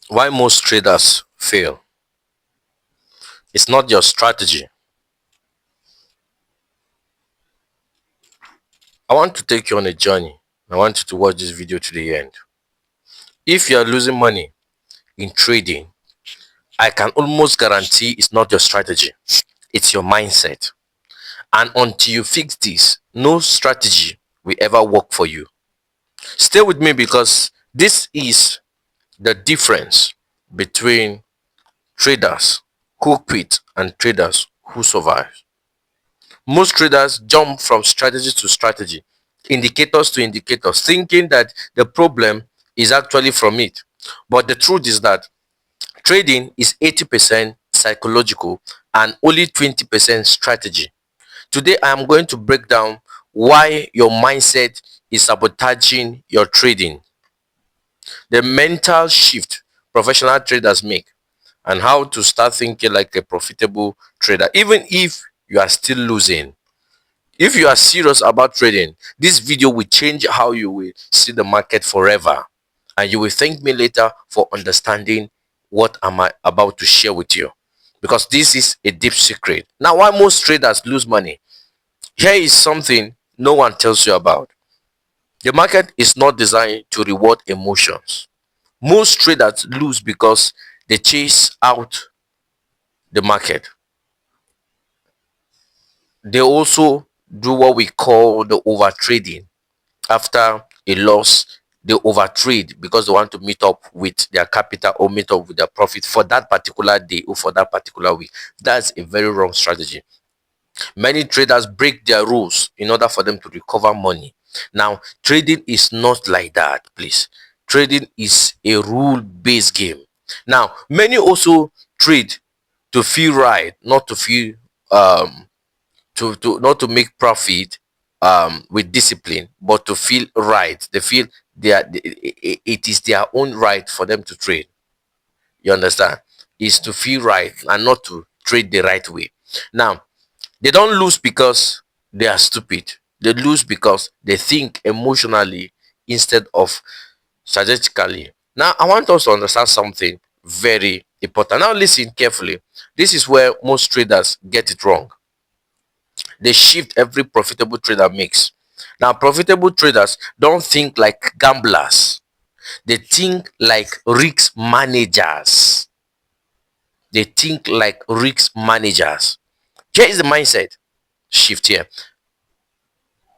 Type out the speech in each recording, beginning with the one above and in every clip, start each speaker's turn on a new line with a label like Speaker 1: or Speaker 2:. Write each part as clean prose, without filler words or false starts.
Speaker 1: Why most traders fail? It's not your strategy. I want to take you on a journey. I want you to watch this video to the end. If you are losing money in trading, I can almost guarantee it's not your strategy. It's your mindset. And until you fix this, no strategy will ever work for you. Stay with me because this is the difference between traders who quit and traders who survive. Most traders jump from strategy to strategy, indicators to indicators, thinking that the problem is actually from it. But the truth is that trading is 80% psychological and only 20% strategy. Today, I am going to break down why your mindset is sabotaging your trading, the mental shift professional traders make, and how to start thinking like a profitable trader, even if you are still losing. If you are serious about trading, this video will change how you will see the market forever. And you will thank me later for understanding what am I about to share with you. Because this is a deep secret. Now, why most traders lose money? Here is something no one tells you about. The market is not designed to reward emotions. Most traders lose because they chase out the market. They also do what we call the overtrading. After a loss, they overtrade because they want to meet up with their capital or meet up with their profit for that particular day or for that particular week. That's a very wrong strategy. Many traders break their rules in order for them to recover money. Now, trading is not like that, please. Trading is a rule-based game. Now, many also trade to feel right, not to feel to not to make profit with discipline, but to feel right. They feel it is their own right for them to trade. You understand? Is to feel right and not to trade the right way. Now, they don't lose because they are stupid. They lose because they think emotionally instead of strategically. Now, I want us to understand something very important. Now, listen carefully. This is where most traders get it wrong. They shift every profitable trader makes. Now, profitable traders don't think like gamblers. They think like risk managers. They think like risk managers. Here is the mindset shift here.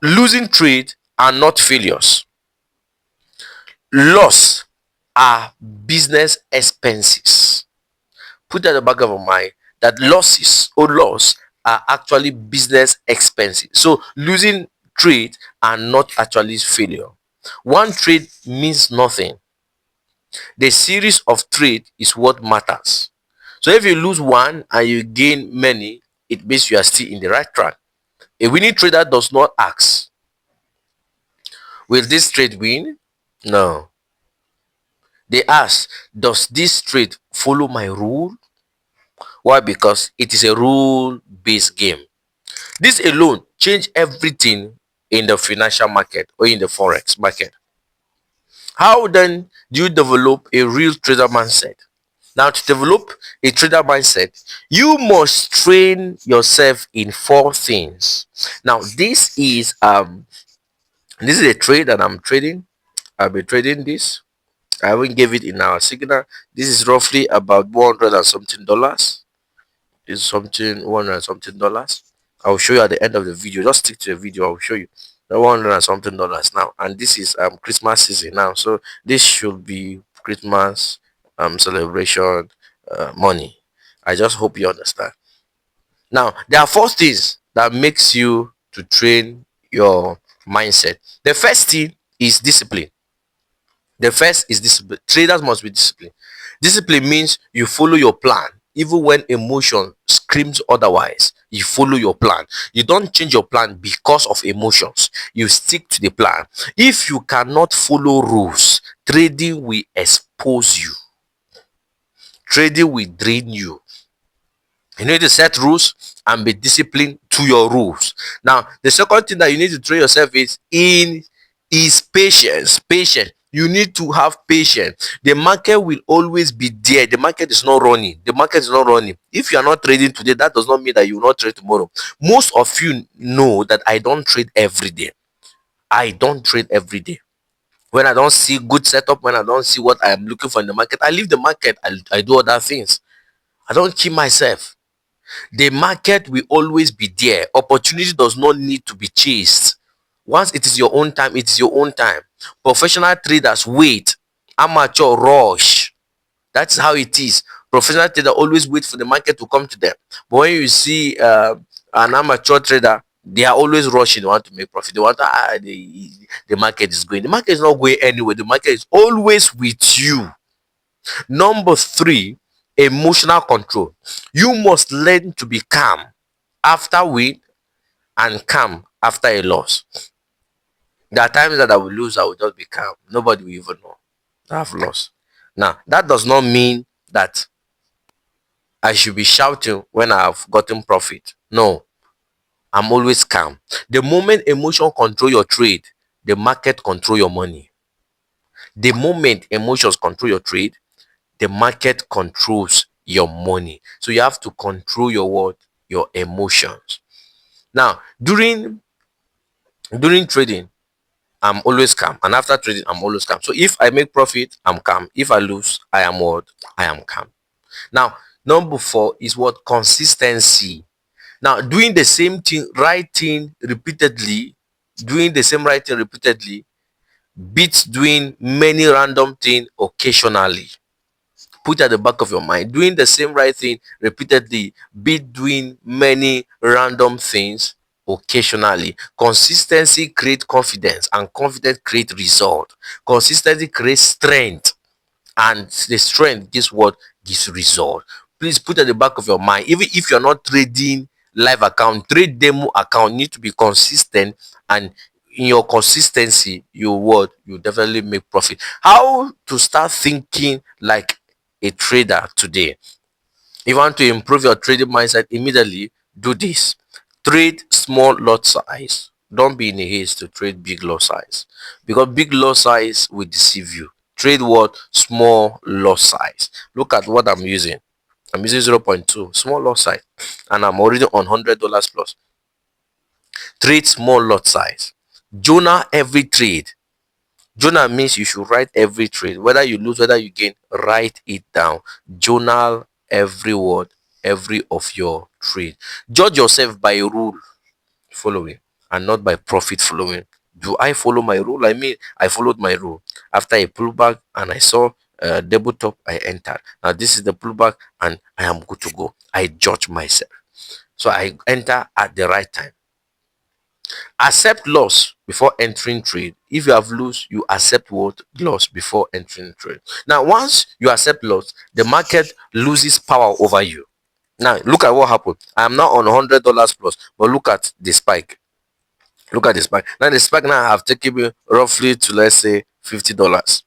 Speaker 1: Losing trade are not failures. Loss are business expenses. Put that in the back of your mind that losses or loss are actually business expenses. So losing trade are not actually failure. One trade means nothing. The series of trade is what matters. So if you lose one and you gain many, it means you are still in the right track. A winning trader does not ask, will this trade win? No. They ask, does this trade follow my rule? Why? Because it is a rule-based game. This alone change everything in the financial market or in the forex market. How then do you develop a real trader mindset? Now, to develop a trader mindset, you must train yourself in four things. Now, this is a trade that I'm trading. I'll be trading this. I won't give it in our signal. This is roughly about 100 and something dollars. Is something 100 and something dollars. I'll show you at the end of the video. Just stick to the video. I'll show you the 100 and something dollars now. And this is Christmas season now, so this should be Christmas celebration money. I just hope you understand. Now, there are four things that makes you to train your mindset. The first thing is discipline. The first is discipline. Traders must be disciplined. Discipline means you follow your plan even when emotion screams otherwise. You follow your plan. You don't change your plan because of emotions. You stick to the plan. If you cannot follow rules, trading will expose you. Trading will drain you. You need to set rules and be disciplined to your rules. Now, the second thing that you need to train yourself is patience. Patience. You need to have patience. The market will always be there. The market is not running. The market is not running. If you are not trading today, that does not mean that you will not trade tomorrow. Most of you know that I don't trade every day. I don't trade every day. When I don't see good setup, when I don't see what I am looking for in the market, I leave the market. I do other things. I don't keep myself. The market will always be there. Opportunity does not need to be chased. Once it is your own time, it is your own time. Professional traders wait. Amateur rush. That's how it is. Professional trader always wait for the market to come to them. But when you see an amateur trader, they are always rushing. They want to make profit. They want to, the market is going. The market is not going anywhere. The market is always with you. Number three, emotional control. You must learn to be calm after win and calm after a loss. There are times that I will lose, I will just be calm. Nobody will even know I have lost. Now, that does not mean that I should be shouting when I have gotten profit. No, I'm always calm. The moment emotion control your trade, the market control your money. The moment emotions control your trade, the market controls your money. So you have to control your what? Your emotions. Now, during trading, I'm always calm. And after trading, I'm always calm. So if I make profit, I'm calm. If I lose, I am what? I am calm. Now, number four is what? Consistency. Now, doing the same thing, right thing repeatedly, doing the same right thing repeatedly beats doing many random things occasionally. Put at the back of your mind, doing the same right thing repeatedly beat doing many random things occasionally. Consistency creates confidence, and confidence creates result. Consistency creates strength, and the strength gives what? Gives result. Please put at the back of your mind, even if you're not trading live account, trade demo account, need to be consistent, and in your consistency you what? You definitely make profit. How to start thinking like a trader today? If you want to improve your trading mindset immediately, do this. Trade small lot size. Don't be in a haste to trade big lot size, because big lot size will deceive you. Trade what? Small lot size. Look at what I'm using. I'm using 0.2 small lot size, and I'm already on $100 plus. Trade small lot size. Journal every trade. Journal means you should write every trade, whether you lose, whether you gain, write it down. Journal every word, every of your trade. Judge yourself by a rule following, and not by profit following. Do I follow my rule? I mean, I followed my rule. After a pullback and I saw double top, I entered. Now this is the pullback and I am good to go. I judge myself. So I enter at the right time. Accept loss before entering trade. If you have lost, you accept what? Loss before entering trade. Now, once you accept loss, the market loses power over you. Now, look at what happened. I am now on $100 plus, but look at the spike. Look at the spike. Now, the spike now have taken me roughly to, let's say, $50.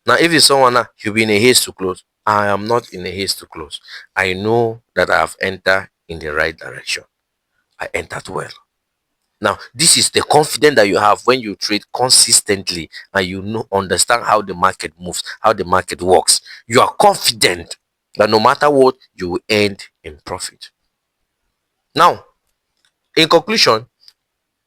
Speaker 1: Now, if it's someone now, he'll be in a haste to close. I am not in a haste to close. I know that I have entered in the right direction. I entered well. Now, this is the confidence that you have when you trade consistently and you know, understand how the market moves, how the market works. You are confident that no matter what, you will end in profit. Now, in conclusion,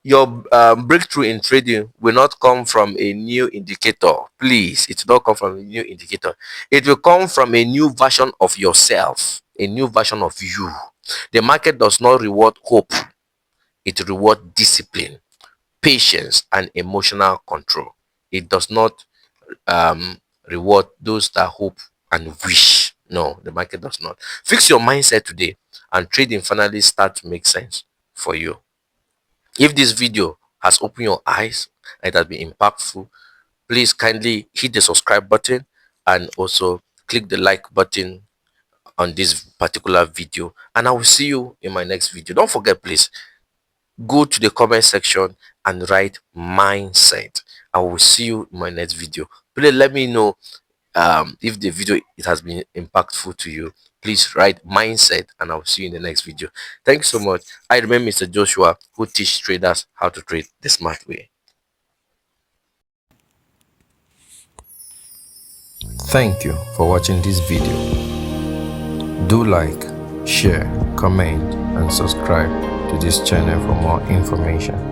Speaker 1: your breakthrough in trading will not come from a new indicator. Please, it will not come from a new indicator. It will come from a new version of yourself, a new version of you. The market does not reward hope, it rewards discipline, patience, and emotional control. It does not reward those that hope and wish. No, the market does not. Fix your mindset today, and trading finally start to make sense for you. If this video has opened your eyes and it has been impactful, please kindly hit the subscribe button and also click the like button on this particular video, and I will see you in my next video. Don't forget, please go to the comment section and write mindset. I will see you in my next video. Please let me know if the video it has been impactful to you. Please write mindset, and I will see you in the next video. Thanks so much. I remain Mr. Joshua, who teach traders how to trade the smart way. Thank you for watching this video. Do like, share, comment and subscribe to this channel for more information.